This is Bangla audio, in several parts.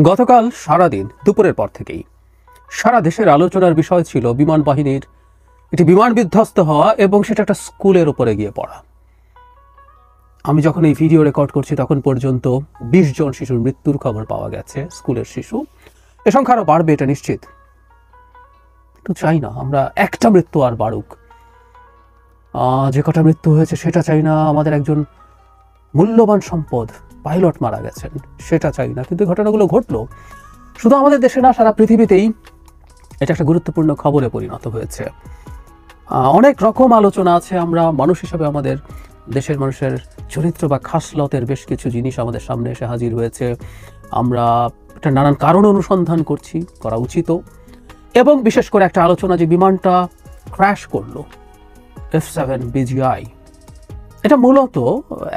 গতকাল সারাদিন দুপুরের পর থেকেই সারা দেশের আলোচনার বিষয় ছিল বিমান বাহিনীর একটি বিমান বিধ্বস্ত হওয়া এবং সেটা একটা স্কুলের উপরে গিয়ে পড়া। আমি যখন এই ভিডিও রেকর্ড করছি তখন পর্যন্ত ২০ জন শিশুর মৃত্যুর খবর পাওয়া গেছে, স্কুলের শিশু। এ সংখ্যা আরও বাড়বে এটা নিশ্চিত, কিন্তু চাই না আমরা একটা মৃত্যু আর বাড়ুক। যে কটা মৃত্যু হয়েছে সেটা চাই না, আমাদের একজন মূল্যবান সম্পদ পাইলট মারা গেছেন সেটা চাই না, কিন্তু ঘটনাগুলো ঘটলো শুধু আমাদের দেশে না, সারা পৃথিবীতেই এটা একটা গুরুত্বপূর্ণ খবরে পরিণত হয়েছে। অনেক রকম আলোচনা আছে, আমরা মানুষ হিসাবে আমাদের দেশের মানুষের চরিত্র বা খাসলতের বেশ কিছু জিনিস আমাদের সামনে এসে হাজির হয়েছে। আমরা একটা নানান কারণ অনুসন্ধান করছি, করা উচিত। এবং বিশেষ করে একটা আলোচনা যে বিমানটা ক্র্যাশ করলো F7 BGI, এটা মূলত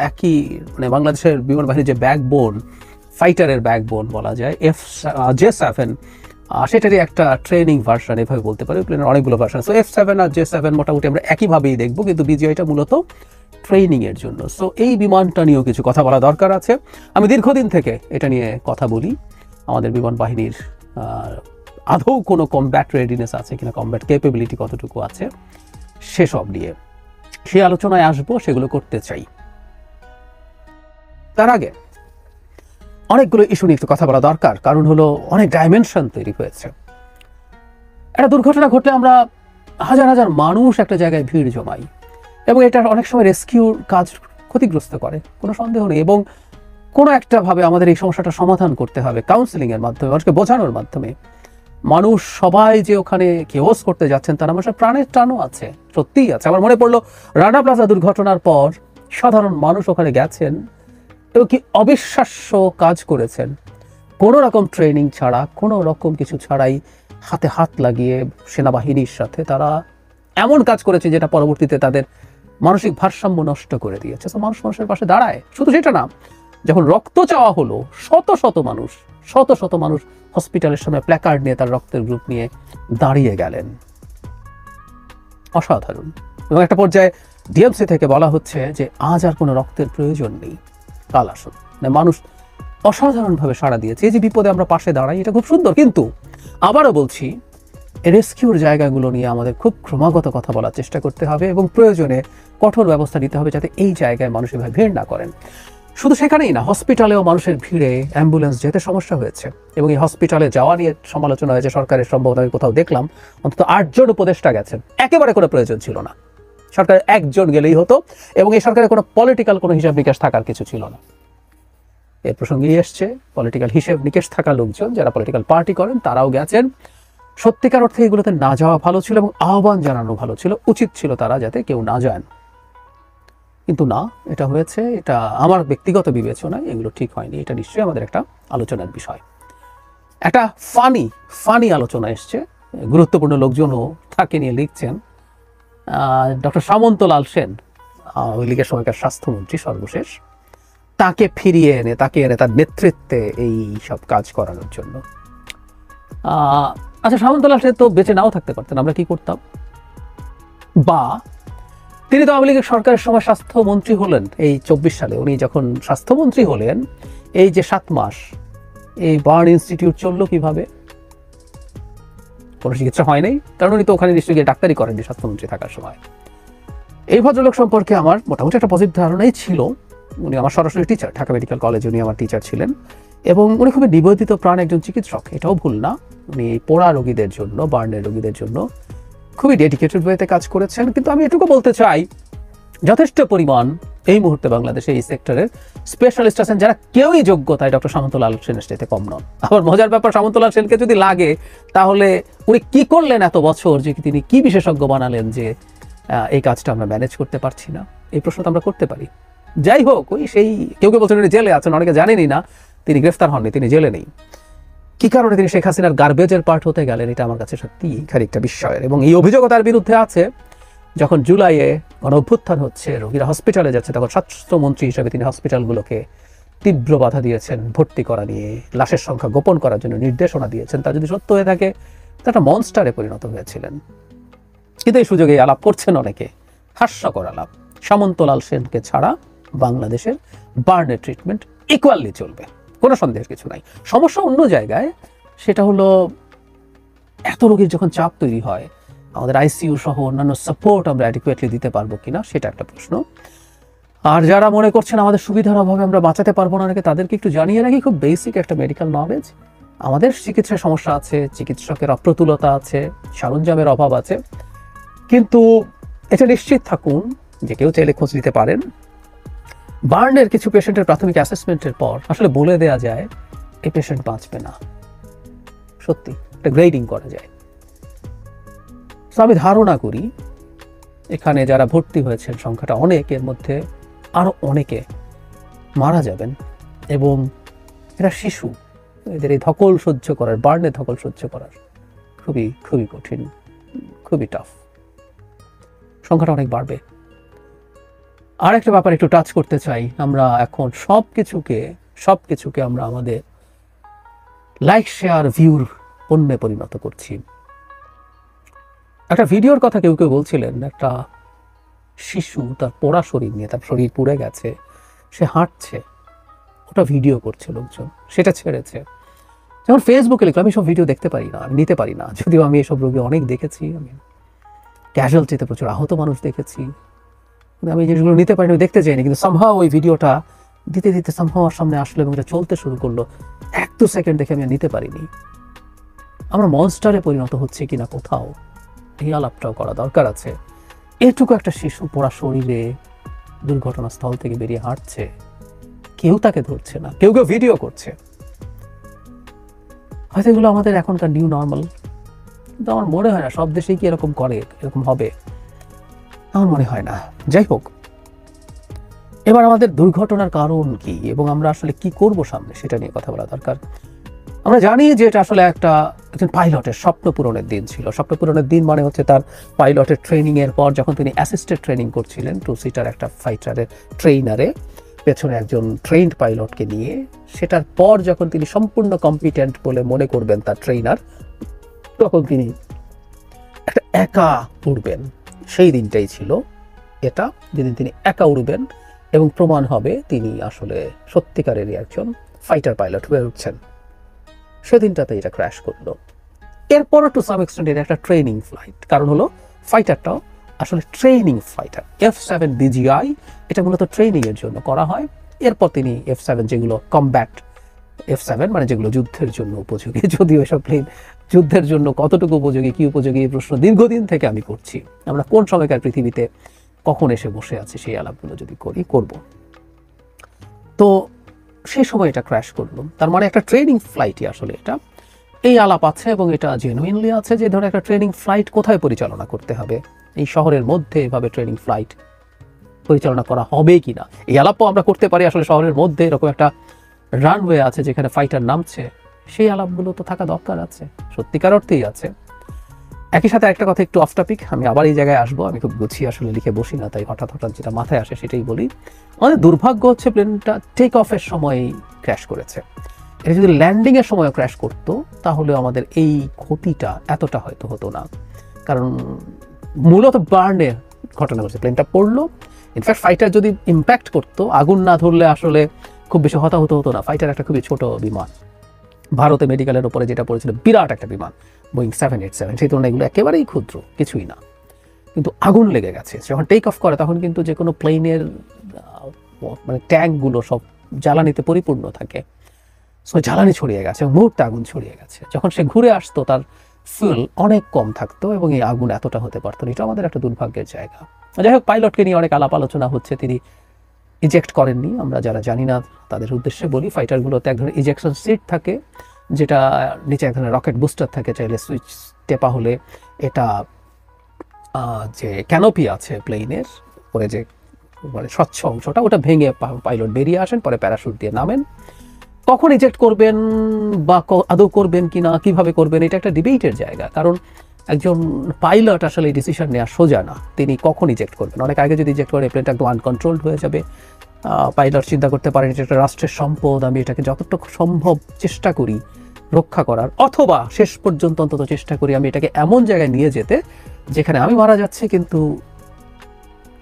একই মানে বাংলাদেশের বিমান বাহিনীর যে ব্যাকবোন, ফাইটারের ব্যাকবোন বলা যায়, J7 সেটারই একটা ট্রেনিং ভার্সন, এভাবে বলতে পারি। প্লেনের অনেকগুলো ভার্সন, সো F7 আর J7 মোটামুটি আমরা একইভাবেই দেখবো, কিন্তু BGIটা মূলত ট্রেনিংয়ের জন্য। সো এই বিমানটা নিয়েও কিছু কথা বলা দরকার আছে। আমি দীর্ঘদিন থেকে এটা নিয়ে কথা বলি, আমাদের বিমান বাহিনীর আদৌ কোনো কমব্যাট রেডিনেস আছে কিনা, কমব্যাট ক্যাপাবিলিটি কতটুকু আছে, সেসব নিয়ে সেই আলোচনায় আসবো, সেগুলো করতে চাই। তার আগে অনেকগুলো ইস্যু নিয়ে একটু কথা বলা দরকার, কারণ হলো অনেক ডাইমেনশন তৈরি হয়েছে। একটা দুর্ঘটনা ঘটলে আমরা হাজার হাজার মানুষ একটা জায়গায় ভিড় জমাই এবং এটা অনেক সময় রেস্কিউর কাজ ক্ষতিগ্রস্ত করে, কোনো সন্দেহ নেই। এবং কোনো একটা ভাবে আমাদের এই সমস্যাটা সমাধান করতে হবে কাউন্সেলিংয়ের মাধ্যমে, মানুষকে বোঝানোর মাধ্যমে। মানুষ সবাই যে ওখানে কেওস করতে যাচ্ছেন তার মানুষের প্রাণের টানও আছে, সত্যিই আছে। আমার মনে পড়লো রানা প্লাজা দুর্ঘটনার পর সাধারণ মানুষ ওখানে গেছেন এবং কি অবিশ্বাস্য কাজ করেছেন, কোনো রকম ট্রেনিং ছাড়া, কোনো রকম কিছু ছাড়াই, হাতে হাত লাগিয়ে সেনাবাহিনীর সাথে তারা এমন কাজ করেছে যেটা পরবর্তীতে তাদের মানসিক ভারসাম্য নষ্ট করে দিয়েছে। তো মানুষ মানুষের পাশে দাঁড়ায়। শুধু সেটা না, যখন রক্ত চাওয়া হলো, শত শত মানুষ হসপিটালের সামনে প্ল্যাকার্ড নিয়ে তার রক্তের গ্রুপ নিয়ে দাঁড়িয়ে গেলেন। অসাধারণ। এবং একটা পর্যায়ে ডিএমসি থেকে বলা হচ্ছে যে আজ আর কোনো রক্তের প্রয়োজন নেই, কাল আসুন। মানুষ অসাধারণভাবে সাড়া দিয়েছে। এই যে বিপদে আমরা পাশে দাঁড়াই, এটা খুব সুন্দর। কিন্তু আবারও বলছি, রেস্কিউর জায়গাগুলো নিয়ে আমাদের খুব ক্রমাগত কথা বলার চেষ্টা করতে হবে এবং প্রয়োজনে কঠোর ব্যবস্থা নিতে হবে যাতে এই জায়গায় মানুষ এভাবে ভিড় না করেন। শুধু সেখানেই না, হসপিটালেও মানুষের ভিড়ে অ্যাম্বুলেন্স যেতে সমস্যা হয়েছে এবং এই হসপিটালে যাওয়া নিয়ে সমালোচনা হয়েছে। সরকারের সম্ভবত আমি কোথাও দেখলাম অন্তত 8 জন উপদেষ্টা গেছেন, একেবারে কোনো প্রয়োজন ছিল না। সরকারের একজন গেলেই হতো এবং এই সরকারের কোনো পলিটিক্যাল কোনো হিসাব নিকাশ থাকার কিছু ছিল না। এর প্রসঙ্গেই এসছে, পলিটিক্যাল হিসেব নিকেশ থাকা লোকজন যারা পলিটিক্যাল পার্টি করেন তারাও গেছেন। সত্যিকার অর্থে এগুলোতে না যাওয়া ভালো ছিল এবং আহ্বান জানানো ভালো ছিল, উচিত ছিল তারা যাতে কেউ না যান। কিন্তু না, এটা হয়েছে। এটা আমার ব্যক্তিগত বিবেচনায় এগুলো ঠিক হয়নি। এটা নিশ্চয়ই আমাদের একটা আলোচনার বিষয়। একটা ফানি আলোচনা এসছে, গুরুত্বপূর্ণ লোকজনও তাকে নিয়ে লিখছেন। ডক্টর সামন্তলাল সেন, আওয়ামী লীগের সময়কার স্বাস্থ্যমন্ত্রী সর্বশেষ, তাকে ফিরিয়ে এনে তার নেতৃত্বে এই সব কাজ করানোর জন্য। আচ্ছা, সামন্তলাল সেন তো বেঁচে নাও থাকতে পারতেন, আমরা কি করতাম? বা তিনি তো আওয়ামী লীগের সরকারের সময় স্বাস্থ্যমন্ত্রী হলেন এই 24 সালে। উনি যখন স্বাস্থ্যমন্ত্রী হলেন, এই যে 7 মাস এই বার্ন ইনস্টিটিউট চললো কিভাবে? কোনো চিকিৎসা হয় নাই, কারণ উনি তো ওখানে নিশ্চয়ই গিয়ে ডাক্তারি করেননি স্বাস্থ্যমন্ত্রী থাকার সময়। এই ভদ্রলোক সম্পর্কে আমার মোটামুটি একটা পজিটিভ ধারণাই ছিল। উনি আমার সরাসরি টিচার, ঢাকা মেডিকেল কলেজে উনি আমার টিচার ছিলেন এবং উনি খুবই নিবেদিত প্রাণ একজন চিকিৎসক, এটাও ভুল না। উনি পোড়া রোগীদের জন্য, বার্নের রোগীদের জন্য খুবই ডেডিকেটেড ওয়েতে কাজ করেছেন। কিন্তু আমি এটুকু বলতে চাই, যথেষ্ট পরিমাণ এই মুহূর্তে বাংলাদেশে এই সেক্টরের স্পেশালিস্ট আছেন যারা কেউই যোগ্যতায় ডক্টর সামন্তলাল সেনের চাইতে কম নন। আবার মজার ব্যাপার, সামন্তলাল সেনকে যদি লাগে তাহলে উনি কি করলেন এত বছর, যে তিনি কি বিশেষজ্ঞ বানালেন যে এই কাজটা আমরা ম্যানেজ করতে পারছি না? এই প্রশ্নটা আমরা করতে পারি। যাই হোক, ওই সেই কেউ বলছেন উনি জেলে আছেন, অনেকে জানেনই না তিনি গ্রেফতার হননি, তিনি জেলে নেই। কি কারণে তিনি শেখ হাসিনার গার্বেজের পার্ট হতে গেলেন, এটা আমার কাছে সত্যি খানিকটা বিস্ময়ের। এবং এই অভিযোগও তার বিরুদ্ধে আছে। যখন জুলাইয়ে গণ অভ্যুত্থান হচ্ছে, রোগীরা হসপিটালে যাচ্ছে, তখন স্বাস্থ্যমন্ত্রী হিসেবে তিনি হসপিটালগুলোকে তীব্র বাধা দিয়েছেন ভর্তি করা নিয়ে, লাশের সংখ্যা গোপন করার জন্য নির্দেশনা দিয়েছেন। তা যদি সত্য হয়ে থাকে, তা একটা মনস্টারে পরিণত হয়েছিলেন। কিন্তু এই সুযোগে আলাপ করছেন অনেকে, হাস্যকর আলাপ। সামন্তলাল সেনকে ছাড়া বাংলাদেশের বার্নের ট্রিটমেন্ট ইকুয়ালি চলবে, কোনো সন্দেহের কিছু নাই। সমস্যা অন্য জায়গায়, সেটা হলো এত রোগীর যখন চাপ তৈরি হয়, আমাদের আইসিইউ সহ অন্যান্য সাপোর্ট আমরা অ্যাডিকুয়েটলি দিতে পারবো কিনা, সেটা একটা প্রশ্ন। আর যারা মনে করছেন আমাদের সুবিধার অভাবে আমরা বাঁচাতে পারবো না, তাদেরকে একটু জানিয়ে রাখি খুব বেসিক একটা মেডিকেল নলেজ। আমাদের চিকিৎসার সমস্যা আছে, চিকিৎসকের অপ্রতুলতা আছে, সরঞ্জামের অভাব আছে, কিন্তু এটা নিশ্চিত থাকুন যে কেউ চাইলে খোঁজ নিতে পারেন। বার্নের কিছু পেশেন্টের প্রাথমিক অ্যাসেসমেন্টের পর আসলে বলে দেয়া যায় এই পেশেন্ট বাঁচবে না, সত্যি এটা গ্রেডিং করা যায়। তো আমি ধারণা করি এখানে যারা ভর্তি হয়েছেন সংখ্যাটা অনেক, এর মধ্যে আরো অনেকে মারা যাবেন, এবং এরা শিশু, এদের এই ধকল সহ্য করার, বার্নের ধকল সহ্য করার খুবই খুবই কঠিন, খুবই টাফ। সংখ্যাটা অনেক বাড়বে। আর একটা ব্যাপার একটু টাচ করতে চাই, আমরা এখন সবকিছুকে আমরা আমাদের লাইক শেয়ার ভিউর পণ্যে পরিণত করছি। একটা ভিডিওর কথা কেউ কেউ বলছিলেন, একটা শিশু তার পোড়া শরীর নিয়ে, তার শরীর পুড়ে গেছে, সে হাঁটছে, ওটা ভিডিও করছে লোকজন, সেটা ছেড়েছে। যেমন ফেসবুকে লিখলাম, আমি সব ভিডিও দেখতে পারি না, আমি নিতে পারি না, যদিও আমি এসব রোগী অনেক দেখেছি, আমি ক্যাজুয়ালিটিতে প্রচুর আহত মানুষ দেখেছি, আমি জিনিসগুলো নিতে পারিনি, দেখতে চাইনি, কিন্তু সামহাও ওই ভিডিওটা দিতে দিতে সামহাও আমার সামনে আসলো এবং এটা চলতে শুরু করলো, 1-2 সেকেন্ড দেখে আমি নিতে পারিনি। আমরা মনস্টারে পরিণত হচ্ছে কিনা কোথাও, এই আলাপটাও করা দরকার আছে। এটুকু একটা শিশু পোড়া শরীরে দুর্ঘটনাস্থল থেকে বেরিয়ে হাঁটছে, কেউ তাকে ধরছে না, কেউ কেউ ভিডিও করছে। হয়তো এগুলো আমাদের এখনকার নিউ নর্মাল, কিন্তু আমার মনে হয় না সব দেশেই কি এরকম করে, এরকম হবে, আমার মনে হয় না। যাই হোক, এবার আমাদের দুর্ঘটনার কারণ কি এবং আমরা আসলে কি করব সামনে, সেটা নিয়ে কথা বলা দরকার। আমরা জানি যে এটা আসলে একজন পাইলটের স্বপ্ন পূরণের দিন ছিল। স্বপ্ন পূরণের দিন মানে হচ্ছে তার পাইলটের ট্রেনিং এর পর, যখন তিনি অ্যাসিস্টেড ট্রেনিং করছিলেন 2 সিটার একটা ফাইটারের ট্রেইনারে, পেছনে একজন ট্রেইনড পাইলটকে নিয়ে, সেটার পর যখন তিনি সম্পূর্ণ কম্পিটেন্ট বলে মনে করবেন তার ট্রেইনার, তখন তিনি একটা একা উড়বেন। সেই দিনটাই ছিল এটা, যেদিন তিনি একা উড়বেন এবং প্রমাণ হবে তিনি আসলে সত্যিকারেরই একজন ফাইটার পাইলট হয়ে উঠছেন। সেদিনটাতে এটা ক্র্যাশ করলো। এরপরও টু সাম এক্সটেন্ট এটা একটা ট্রেনিং ফ্লাইট, কারণ হলো ফাইটারটাও আসলে ট্রেনিং ফাইটার। F7 BGI এটা মূলত ট্রেনিং এর জন্য করা হয়। এরপর তিনি F7 যেগুলো কমব্যাট F7 মানে যেগুলো যুদ্ধের জন্য উপযোগী, যদিও এসব প্লেন যুদ্ধের জন্য কতটুকু উপযোগী, কি উপযোগী, এই প্রশ্ন দীর্ঘদিন থেকে আমি করছি। আমরা কোন সময়কার পৃথিবীতে কখন এসে বসে আছি, সেই আলাপগুলো যদি করব। তো সেই সময় এটা ক্র্যাশ করলো, তার মানে একটা ট্রেনিং ফ্লাইটই আসলে এটা। এই আলাপ আছে এবং এটা জেনুইনলি আছে যে ধরনের একটা ট্রেনিং ফ্লাইট কোথায় পরিচালনা করতে হবে, এই শহরের মধ্যে এভাবে ট্রেনিং ফ্লাইট পরিচালনা করা হবে কিনা। এই আলাপও আমরা করতে পারি আসলে শহরের মধ্যে এরকম একটা রানওয়ে আছে যেখানে ফাইটার নামছে, সেই আলাপগুলো তো থাকা দরকার আছে, সত্যিকার অর্থেই আছে। একই সাথে একটা কথা একটু অফ টপিক, আমি আবার এই জায়গায় আসবো, আমি খুব গুছিয়ে আসলে লিখে বসি না, তাই হঠাৎ যেটা মাথায় আসে সেটাই বলি। আমাদের দুর্ভাগ্য হচ্ছে প্লেনটা টেক অফের সময় ক্র্যাশ করেছে। এটা যদি ল্যান্ডিং এর সময় ক্র্যাশ করতো তাহলে আমাদের এই ক্ষতিটা এতটা হয়তো হতো না, কারণ মূলত বার্নের ঘটনা ঘটছে, প্লেনটা পড়লো। ইনফ্যাক্ট ফাইটার যদি ইম্প্যাক্ট করতো, আগুন না ধরলে আসলে খুব বেশি হতাহত হতো না। ফাইটার একটা খুবই ছোট বিমান, ভারতে মেডিকেলের উপরে যেটা পড়েছিল বিরাট একটা বিমান বোয়িং 787, সেই তুলনায় এগুলো একেবারেই ক্ষুদ্র, কিছুই না। কিন্তু আগুন লেগে গেছে, যখন টেক অফ করে তখন কিন্তু যে কোনো প্লেনের মানে ট্যাঙ্কগুলো সব জ্বালানিতে পরিপূর্ণ থাকে, সো জ্বালানি ছড়িয়ে গেছে এবং মুহূর্তে আগুন ছড়িয়ে গেছে। যখন সে ঘুরে আসতো তার ফুয়েল অনেক কম থাকতো এবং এই আগুন এতটা হতে পারতো না। এটা আমাদের একটা দুর্ভাগ্যের জায়গা। যাই হোক, পাইলটকে নিয়ে অনেক আলাপ আলোচনা হচ্ছে, তিনি ইজেক্ট করেননি। আমরা যারা জানি না তাদের উদ্দেশ্যে বলি, ফাইটারগুলোতে এক ধরনের ইজেকশন সিট থাকে, যেটা নিচে এক ধরনের রকেট বুস্টার থাকে, চাইলে সুইচ টেপা হলে এটা যে ক্যানোপি আছে প্লেনের পরে যে মানে স্বচ্ছ অংশটা, ওটা ভেঙে পাইলট বেরিয়ে আসেন, পরে প্যারাশুট দিয়ে নামেন। কখন ইজেক্ট করবেন বা আদৌ করবেন কিনা, কিভাবে করবেন, এটা একটা ডিবেটের জায়গা, কারণ একজন পাইলট আসলে এই ডিসিশন নেওয়া সোজা না, তিনি কখন ইজেক্ট করবেন। অনেক আগে যদি ইজেক্ট করেন প্লেনটা একদম আনকন্ট্রোলড হয়ে যাবে। পাইলট চিন্তা করতে পারেন এটা একটা রাষ্ট্রের সম্পদ, আমি এটাকে যতটুকু সম্ভব চেষ্টা করি রক্ষা করার, অথবা শেষ পর্যন্ত অন্তত চেষ্টা করি আমি এটাকে এমন জায়গায় নিয়ে যেতে যেখানে আমি মারা যাচ্ছি, কিন্তু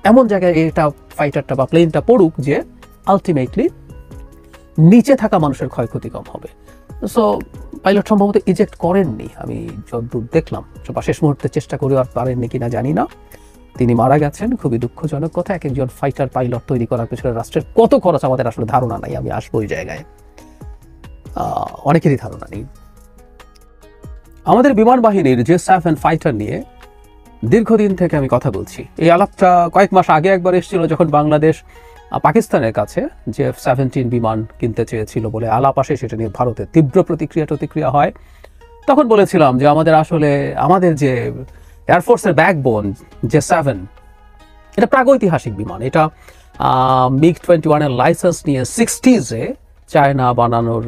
এমন জায়গায় এটা ফাইটারটা বা প্লেনটা পড়ুক যে আলটিমেটলি নিচে থাকা মানুষের ক্ষয়ক্ষতি কম হবে। সো পাইলট সম্ভবত ইজেক্ট করেননি, আমি যতদূর দেখলাম, বা শেষ মুহূর্তে চেষ্টা করে আর পারেননি কিনা জানি না। তিনি মারা গেছেন, খুবই দুঃখজনক কথা। এক একজন ফাইটার পাইলট তৈরি করার পেছনে রাষ্ট্রের কত খরচ আমাদের আসলে ধারণা নাই। আমি আসবো ওই জায়গায়, অনেকেরই ধারণা নেই। আমাদের বিমান বাহিনীর J-7 ফাইটার নিয়ে দীর্ঘদিন থেকে আমি কথা বলছি। এই আলাপটা কয়েক মাস আগে একবার এসেছিল, যখন বাংলাদেশ পাকিস্তানের কাছে F-17 বিমান কিনতে চেয়েছিল বলে আলাপ আসে, সেটা নিয়ে ভারতের তীব্র প্রতিক্রিয়া হয়। তখন বলেছিলাম যে আমাদের যে এয়ারফোর্সের ব্যাকবোন J-7, এটা প্রাগৈতিহাসিক বিমান। এটা MiG-21 এর লাইসেন্স নিয়ে 60s-এ চায়না বানানোর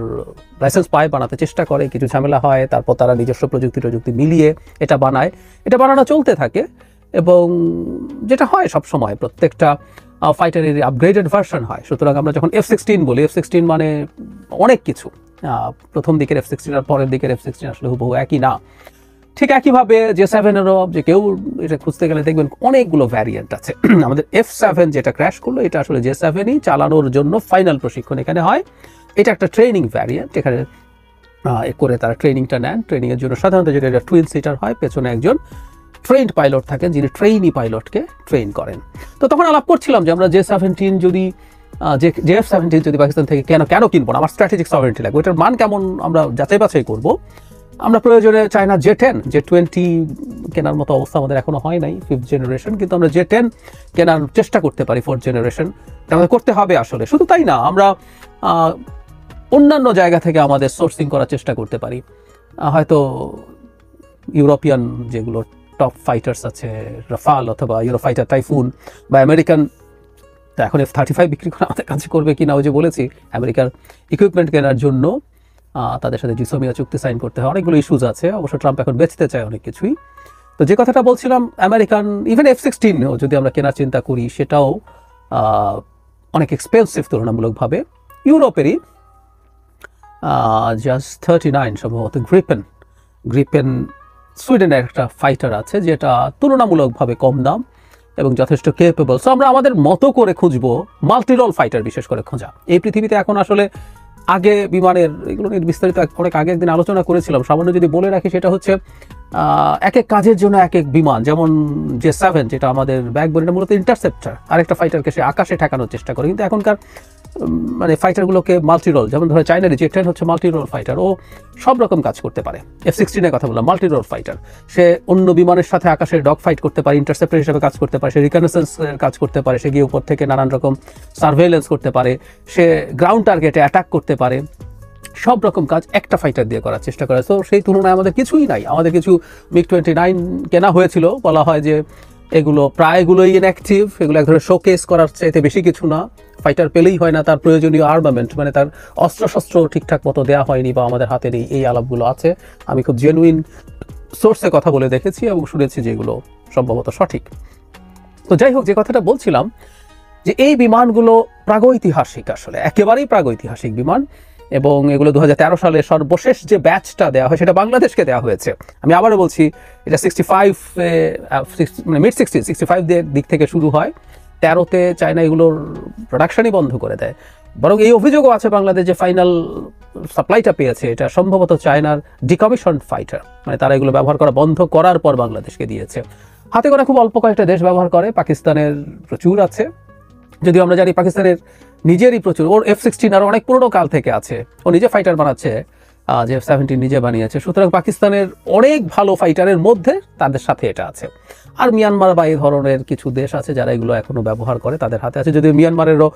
লাইসেন্স পায়, বানাতে চেষ্টা করে, কিছু ঝামেলা হয়, তারপর তারা নিজস্ব প্রযুক্তি মিলিয়ে এটা বানায়। এটা বানানো চলতে থাকে, এবং যেটা হয় সব সময় প্রত্যেকটা ফাইটারের আপগ্রেডেড ভার্সন হয়। সুতরাং আমরা যখন F-16 বলি, F-16 মানে অনেক কিছু। প্রথম দিকের F-16 আর পরের দিকের F-16 আসলে হুবহু একই না। ঠিক একইভাবে J-7-এরও যে কেউ এটা খুঁজতে গেলে দেখবেন অনেকগুলো ভ্যারিয়েন্ট আছে। আমাদের F-7 যেটা ক্র্যাশ করলো, এটা আসলে J-7-ই চালানোর জন্য ফাইনাল প্রশিক্ষণ এখানে হয়। এটা একটা ট্রেনিং ভ্যারিয়েন্ট, এখানে করে তারা ট্রেনিংটা নেন। ট্রেনিংয়ের জন্য সাধারণত যেটা এটা টুইন সিটার হয়, পেছনে একজন ট্রেন্ড পাইলট থাকেন যিনি ট্রেইনি পাইলটকে ট্রেন করেন। তো তখন আলাপ করছিলাম যে আমরা J-17 যদি F-17 যদি পাকিস্তান থেকে কেন কিনবো না, আমার স্ট্র্যাটেজিক সভারেন্টি লাগবে, এটার মান কেমন আমরা যাচাই বাছাই করবো। আমরা প্রয়োজনে চায়না J-10 J-20 কেনার মতো অবস্থা আমাদের এখনো হয় নাই 5th জেনারেশন, কিন্তু আমরা J-10 কেনার চেষ্টা করতে পারি 4th জেনারেশন। আমাদের করতে হবে আসলে। শুধু তাই না, আমরা অন্যান্য জায়গা থেকে আমাদের সোর্সিং করার চেষ্টা করতে পারি। হয়তো ইউরোপিয়ান যেগুলো টপ ফাইটার্স আছে, রাফাল অথবা ইউরোফাইটার টাইফুন, বা আমেরিকান, তা এখন F-35 বিক্রি করে আমাদের কাছে করবে কিনা, ওই যে বলেছি আমেরিকার ইকুইপমেন্ট কেনার জন্য তাদের সাথে জিসোমিয়া চুক্তি সাইন করতে হয়, অনেকগুলো ইস্যুজ আছে। অবশ্য ট্রাম্প এখন বেচতে চায় অনেক কিছুই। তো যে কথাটা বলছিলাম, আমেরিকান ইভেন F-16 যদি আমরা কেনার চিন্তা করি, সেটাও অনেক এক্সপেন্সিভ তুলনামূলকভাবে। ইউরোপেরই জাস্ট 39 সম্ভবত গ্রিপেন সুইডেনের একটা ফাইটার আছে, যেটা তুলনামূলকভাবে কম দাম এবং যথেষ্ট কেপেবল। সো আমরা আমাদের মতো করে খুঁজবো মাল্টিরোল ফাইটার, বিশেষ করে খোঁজা। এই পৃথিবীতে এখন আসলে আগে বিমানের এগুলো নিয়ে বিস্তারিত অনেক আগে একদিন আলোচনা করেছিলাম, সামান্য যদি বলে রাখি, সেটা হচ্ছে এক এক কাজের জন্য এক এক বিমান। যেমন J-7 যেটা আমাদের ব্যাকবোন, এটা মূলত ইন্টারসেপ্টার, আরেকটা ফাইটারকে সে আকাশে ঠেকানোর চেষ্টা করে। কিন্তু এখনকার ফাইটারগুলোকে মাল্টিরোল, যেমন ধরো চায়নার J-10 হচ্ছে মাল্টিরোল ফাইটার, ও সব রকম কাজ করতে পারে। F-16 এর কথা বললাম, মাল্টিরোল ফাইটার, সে অন্য বিমানের সাথে আকাশে ডগ ফাইট করতে পারে, ইন্টারসেপ্টর হিসেবে কাজ করতে পারে, সে রিকনেসেন্সের কাজ করতে পারে, সে গিয়ে উপর থেকে নানান রকম সার্ভেইলেন্স করতে পারে, সে গ্রাউন্ড টার্গেটে অ্যাটাক করতে পারে। সব রকম কাজ একটা ফাইটার দিয়ে করার চেষ্টা করে। তো সেই তুলনায় আমাদের কিছুই নাই। আমাদের কিছু MiG-29 কেনা হয়েছিল, বলা হয় যে প্রায়গুলোই ইনঅ্যাক্টিভ, এগুলো এক ধরনের শোকেস করার চাইতে বেশি কিছু না। ফাইটার পেলেই হয় না, তার প্রয়োজনীয় আর্মামেন্ট, মানে তার অস্ত্রশস্ত্র ঠিকঠাক মতো দেওয়া হয়নি বা আমাদের হাতে নেই, এই আলাপগুলো আছে। আমি খুব জেনুইন সোর্সে কথা বলে দেখেছি এবং শুনেছি যেগুলো সম্ভবত সঠিক। তো যাই হোক, যে কথাটা বলছিলাম, যে এই বিমানগুলো প্রাগৈতিহাসিক, আসলে একেবারেই প্রাগৈতিহাসিক বিমান, এবং এগুলো 2013 সালে সর্বশেষ যে ব্যাচটা দেওয়া হয় সেটা বাংলাদেশকে দেওয়া হয়েছে। আমি আবারও বলছি, এটা 65 মানে মিড 65 দিক থেকে শুরু হয়। 13তে চায়না এগুলোর প্রোডাকশনই বন্ধ করে দেয়। বরং এই অভিযোগও আছে বাংলাদেশ যে ফাইনাল সাপ্লাইটা পেয়েছে এটা সম্ভবত চায়নার ডিকমিশন ফাইটার, মানে তারা এগুলো ব্যবহার করা বন্ধ করার পর বাংলাদেশকে দিয়েছে। হাতে করা খুব অল্প কয়েকটা দেশ ব্যবহার করে, পাকিস্তানের প্রচুর আছে, যদিও আমরা জানি পাকিস্তানের নিজেরই প্রচুর, ওর F-16 আরও অনেক পুরোনো কাল থেকে আছে, ও নিজে ফাইটার বানাচ্ছে, যে F-17 নিজে বানিয়েছে। সুতরাং পাকিস্তানের অনেক ভালো ফাইটারের মধ্যে তাদের সাথে এটা আছে। আর মিয়ানমার বা এই ধরনের কিছু দেশ আছে যারা এগুলো এখনো ব্যবহার করে, তাদের হাতে আছে। যদিও মিয়ানমারেরও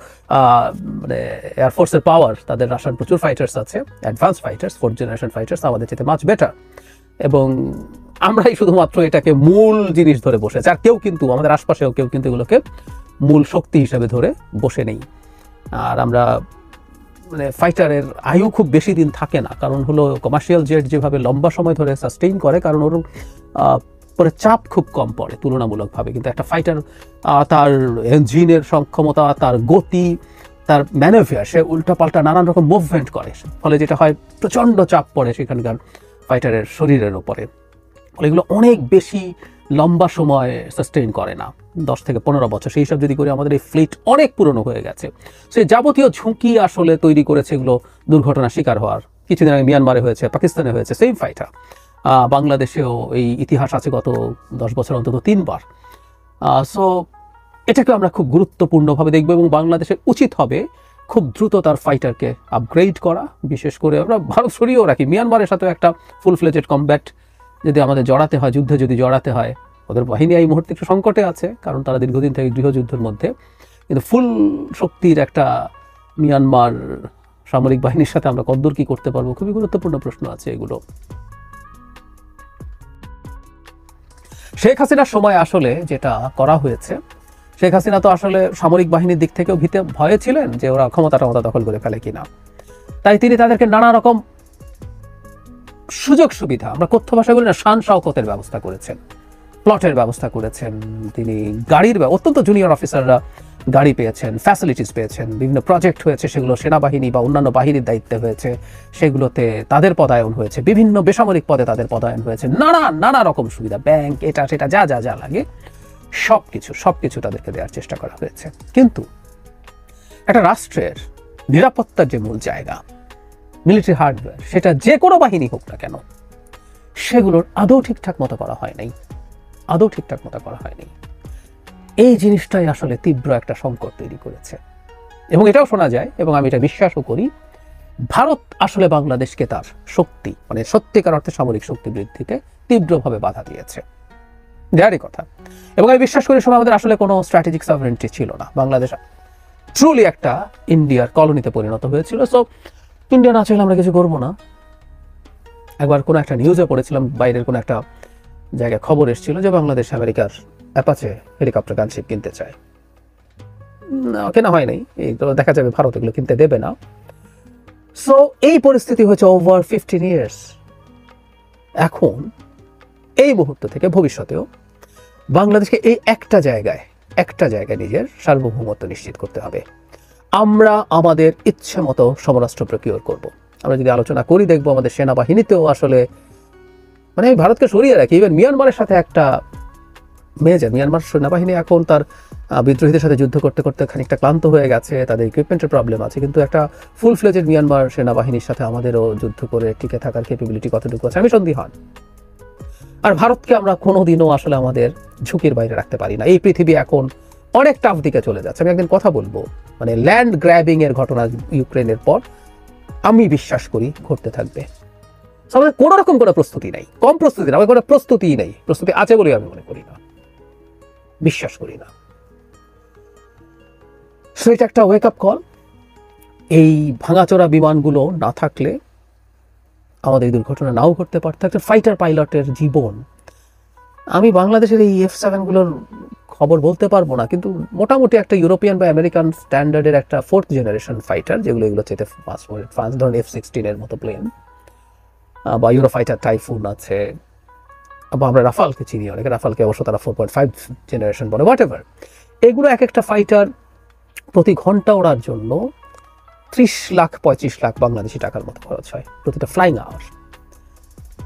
মানে এয়ারফোর্সের পাওয়ার, তাদের রাশিয়ান প্রচুর ফাইটার্স আছে, advance fighters, 4th generation fighters, আমাদের চেয়ে মাচ বেটার। এবং আমরাই শুধুমাত্র এটাকে মূল জিনিস ধরে বসেছি, আর কেউ কিন্তু আমাদের আশপাশেও কেউ কিন্তু এগুলোকে মূল শক্তি হিসেবে ধরে বসে নেই। আর আমরা ফাইটারের আয়ু খুব বেশি দিন থাকে না, কারণ হলো কমার্শিয়াল জেট যেভাবে লম্বা সময় ধরে সাস্টেইন করে, কারণ ওর পরে চাপ খুব কম পড়ে তুলনামূলকভাবে। কিন্তু একটা ফাইটার তার ইঞ্জিনের সক্ষমতা, তার গতি, তার ম্যানেভার, সে উল্টাপাল্টা নানান রকম মুভমেন্ট করে, ফলে যেটা হয় প্রচণ্ড চাপ পড়ে সেখানকার ফাইটারের শরীরের ওপরে। ফলে এগুলো অনেক বেশি লম্বা সময় সাস্টেইন করে না, 10 থেকে 15 বছর। সেই সব যদি করে আমাদের এই ফ্লিট অনেক পুরনো হয়ে গেছে। সেই যাবতীয় ঝুঁকি আসলে তৈরি করেছে এগুলো দুর্ঘটনার শিকার হওয়ার। কিছুদিন আগে মিয়ানমারে হয়েছে, পাকিস্তানে হয়েছে, সেম ফাইটার। বাংলাদেশেও এই ইতিহাস আছে গত 10 বছর অন্তত 3 বার। সো এটাকে আমরা খুব গুরুত্বপূর্ণভাবে দেখব এবং বাংলাদেশের উচিত হবে খুব দ্রুত তার ফাইটারকে আপগ্রেড করা। বিশেষ করে আমরা ভারত সরিয়েও রাখি, মিয়ানমারের সাথেও একটা ফুল ফ্লেজেড কমব্যাট যদি আমাদের জড়াতে হয়, যুদ্ধে যদি জড়াতে হয়, ওদের বাহিনী এই মুহূর্তে একটু সংকটে আছে, কারণ তারা দীর্ঘদিন থেকে গৃহযুদ্ধের মধ্যে। কিন্তু ফুল শক্তির একটা মিয়ানমার সামরিক বাহিনীর সাথে আমরা কদ্দূর কি করতে পারবো, খুবই গুরুত্বপূর্ণ প্রশ্ন আছে এগুলো। শেখ হাসিনার সময় আসলে যেটা করা হয়েছে, শেখ হাসিনা তো আসলে সামরিক বাহিনীর দিক থেকেও ভয়ে ছিলেন যে ওরা ক্ষমতা দখল করে ফেলে কিনা। তাই তিনি তাদেরকে নানা রকম সুযোগ সুবিধা, আমরা কথ্য ভাষায় বলি না, শান শওকতের ব্যবস্থা করেছেন, প্লটের ব্যবস্থা করেছেন। তিনি গাড়ির অত্যন্ত জুনিয়র অফিসাররা গাড়ি পেয়েছেন, ফ্যাসিলিটিস পেয়েছেন, বিভিন্ন প্রজেক্ট হয়েছে, সেগুলো সেনাবাহিনী বা অন্যান্য বাহিনীর দায়িত্বে হয়েছে, সেগুলোতে তাদের পদায়ন হয়েছে, বিভিন্ন বেসামরিক পদে তাদের পদায়ন হয়েছে, নানা রকম সুবিধা, ব্যাংক, এটা সেটা যা লাগে সবকিছু তাদেরকে দেওয়ার চেষ্টা করা হয়েছে। কিন্তু একটা রাষ্ট্রের নিরাপত্তার যে মূল জায়গা, মিলিটারি হার্ডওয়্যার, সেটা যে কোনো বাহিনী হোক না কেন, সেগুলোর আদৌ ঠিকঠাক মতো করা হয় নাই। এই জিনিসটাই আসলে তীব্র একটা সংকট তৈরি করেছে। এবং এটাও শোনা যায়, এবং আমি এটা বিশ্বাসও করি, ভারত আসলে বাংলাদেশকে তার শক্তি, মানে সত্যিকার অর্থে সামরিক শক্তি বৃদ্ধিতে তীব্রভাবে বাধা দিয়েছে, দেয়ারই কথা। এবং আমি বিশ্বাস করি সময় আমাদের আসলে কোনো স্ট্র্যাটেজিক সভারেন্টি ছিল না। বাংলাদেশ ট্রুলি একটা ইন্ডিয়ার কলোনিতে পরিণত হয়েছিল। সো ইন্ডিয়া না চাইলে আমরা কিছু করবো না। একবার কোনো একটা নিউজে পড়েছিলাম, বাইরের কোনো একটা জায়গায় খবর এসেছিল যে বাংলাদেশ আমেরিকার অ্যাপাচে হেলিকপ্টার গানশিপ কিনতে চায়। কেনা হয় নাই, এই তো দেখা যাবে ভারত এগুলো কিনতে দেবে না। সো এই পরিস্থিতি হয়েছে ওভার 15 ইয়ার্স। এখন এই মুহূর্ত থেকে ভবিষ্যতেও বাংলাদেশকে এই একটা জায়গায় নিজের সার্বভৌমত্ব নিশ্চিত করতে হবে। আমরা আমাদের ইচ্ছে মতো সমরাস্ত্র প্রকিওর করব। আমরা যদি আলোচনা করি, দেখবো আমাদের সেনাবাহিনীতেও আসলে, মানে ভারতকে সরিয়ে রাখি, ইভেন মিয়ানমারের সাথে একটা মিয়ানমার সেনাবাহিনী এখন তার বিদ্রোহীদের সাথে যুদ্ধ করতে করতে খানিকটা ক্লান্ত হয়ে গেছে, তাদের ইকুইপমেন্টের প্রবলেম আছে, কিন্তু একটা ফুল ফ্লেজেড মিয়ানমার সেনাবাহিনীর সাথে আমাদেরও যুদ্ধ করে টিকে থাকার ক্যাপাবিলিটি কতটুকু আছে আমি সন্দিহান। আর ভারতকে আমরা কোনোদিনও আসলে আমাদের ঝুঁকির বাইরে রাখতে পারি না। এই পৃথিবী এখন অনেক টাফ দিকে চলে যাচ্ছে। আমি একদিন কথা বলবো, মানে ল্যান্ড গ্র্যাবিং এর ঘটনা ইউক্রেনের পর আমি বিশ্বাস করি ঘটতে থাকবে। আমাদের কোনো রকম কোনো প্রস্তুতি নাই, কম প্রস্তুতি না, আমাদের কোনো প্রস্তুতিই নেই। প্রস্তুতি আছে বলে আমি মনে করি না, বিশ্বাস করি না। সো এটা একটা ওয়েক আপ কল। এই ভাঙাচোরা বিমানগুলো না থাকলে আমাদের দুর্ঘটনা নাও ঘটতে পারত। একটা ফাইটার পাইলটের জীবন, আমি বাংলাদেশের এই F7 গুলোর খবর বলতে পারবো না, কিন্তু মোটামুটি একটা ইউরোপিয়ান বা আমেরিকান স্ট্যান্ডার্ডের একটা 4th জেনারেশন ফাইটার, যেগুলো চেতে ফ্রান্স ধরুন F-16 এর মতো প্লেন, বা ইউরোফাইটার টাইফুন আছে, বা আমরা রাফালকে চিনি, অনেকে রাফালকে অবশ্য তারা 4.5 জেনারেশন বলে, হোয়াট এভার। এগুলো এক একটা ফাইটার প্রতি ঘন্টা ওড়ার জন্য 30 লাখ 35 লাখ বাংলাদেশি টাকার মতো খরচ হয় প্রতিটা ফ্লাইং আওয়ার।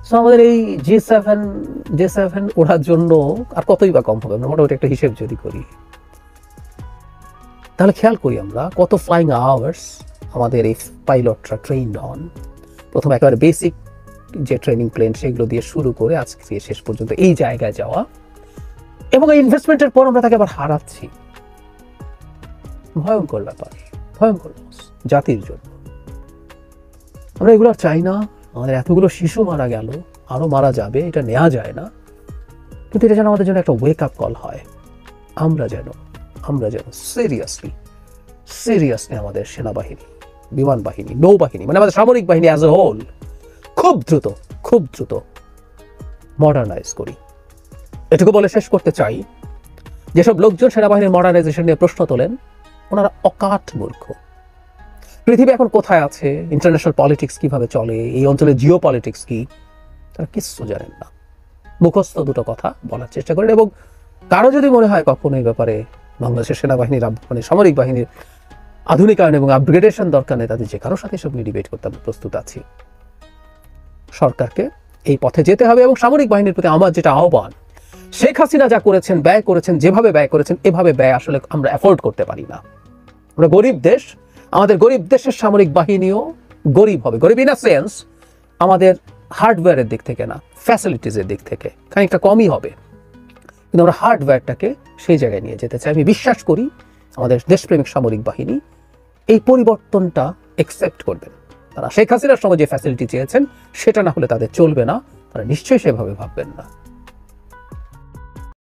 সো আমাদের এই J7 ওড়ার জন্য আর কতই বা কম হবে, আমরা মোটামুটি একটা হিসেব যদি করি, তাহলে খেয়াল করি আমরা কত ফ্লাইং আওয়ার্স আমাদের এই পাইলটরা ট্রেইনড হন। প্রথম একেবারে বেসিক যে ট্রেনিং প্লেন, সেগুলো দিয়ে শুরু করে আজকে শেষ পর্যন্ত এই জায়গায় যাওয়া, এবং এই ইনভেস্টমেন্টের পর আমরা তাকে আবার হারাচ্ছি। ভয়ঙ্কর ব্যাপার, ভয়ঙ্কর লস জাতির জন্য। আমরা এগুলো আর চাই না। আমাদের এতগুলো শিশু মারা গেল, আরো মারা যাবে, এটা নেওয়া যায় না। কিন্তু এটা যেন আমাদের জন্য একটা ওয়েক আপ কল হয়। আমরা যেন সিরিয়াসলি আমাদের সেনাবাহিনী, বিমান বাহিনী, নৌবাহিনী, মানে আমাদের সামরিক বাহিনী অ্যাজ এ হোল খুব দ্রুত মডার্নাইজ করি। এটুকু বলে শেষ করতে চাই, যেসব লোকজন সেনাবাহিনীর মডার্নাইজেশন নিয়ে প্রশ্ন তোলেন, ওনারা অকাট মূর্খ। পৃথিবী এখন কোথায় আছে, ইন্টারন্যাশনাল পলিটিক্স কিভাবে চলে, এই অঞ্চলের জিও পলিটিক্স কি, তারা কিচ্ছু জানেন না। মুখস্থ দুটো কথা বলার চেষ্টা করেন। এবং কারো যদি মনে হয় কখনো এই ব্যাপারে বাংলাদেশের সেনাবাহিনীর, মানে সামরিক বাহিনীর আধুনিকায়ন এবং আপগ্রেডেশন দরকার নেই, তাদের যে কারোর সাথে সব নিয়ে ডিবেট করতে আমরা প্রস্তুত আছি। সরকারকে এই পথে যেতে হবে। এবং সামরিক বাহিনীর প্রতি আমার যেটা আহ্বান, শেখ হাসিনা যা করেছেন, ব্যয় করেছেন, যেভাবে ব্যয় করেছেন, এভাবে ব্যয় আসলে আমরা অ্যাফোর্ড করতে পারি না। আমরা গরিব দেশ, আমাদের গরিব দেশের সামরিক বাহিনীও গরিব হবে। গরিব ইন আ সেন্স আমাদের হার্ডওয়্যারের দিক থেকে না, ফ্যাসিলিটিসের দিক থেকে খানিকটা কমই হবে, কিন্তু আমরা হার্ডওয়্যারটাকে সেই জায়গায় নিয়ে যেতে চাই। আমি বিশ্বাস করি আমাদের দেশপ্রেমিক সামরিক বাহিনী এই পরিবর্তনটা অ্যাকসেপ্ট করবেন। তারা শেখ হাসিনার সময় যে ফ্যাসিলিটি চেয়েছেন সেটা না হলে তাদের চলবে না, তারা নিশ্চয়ই সেভাবে ভাববেন না।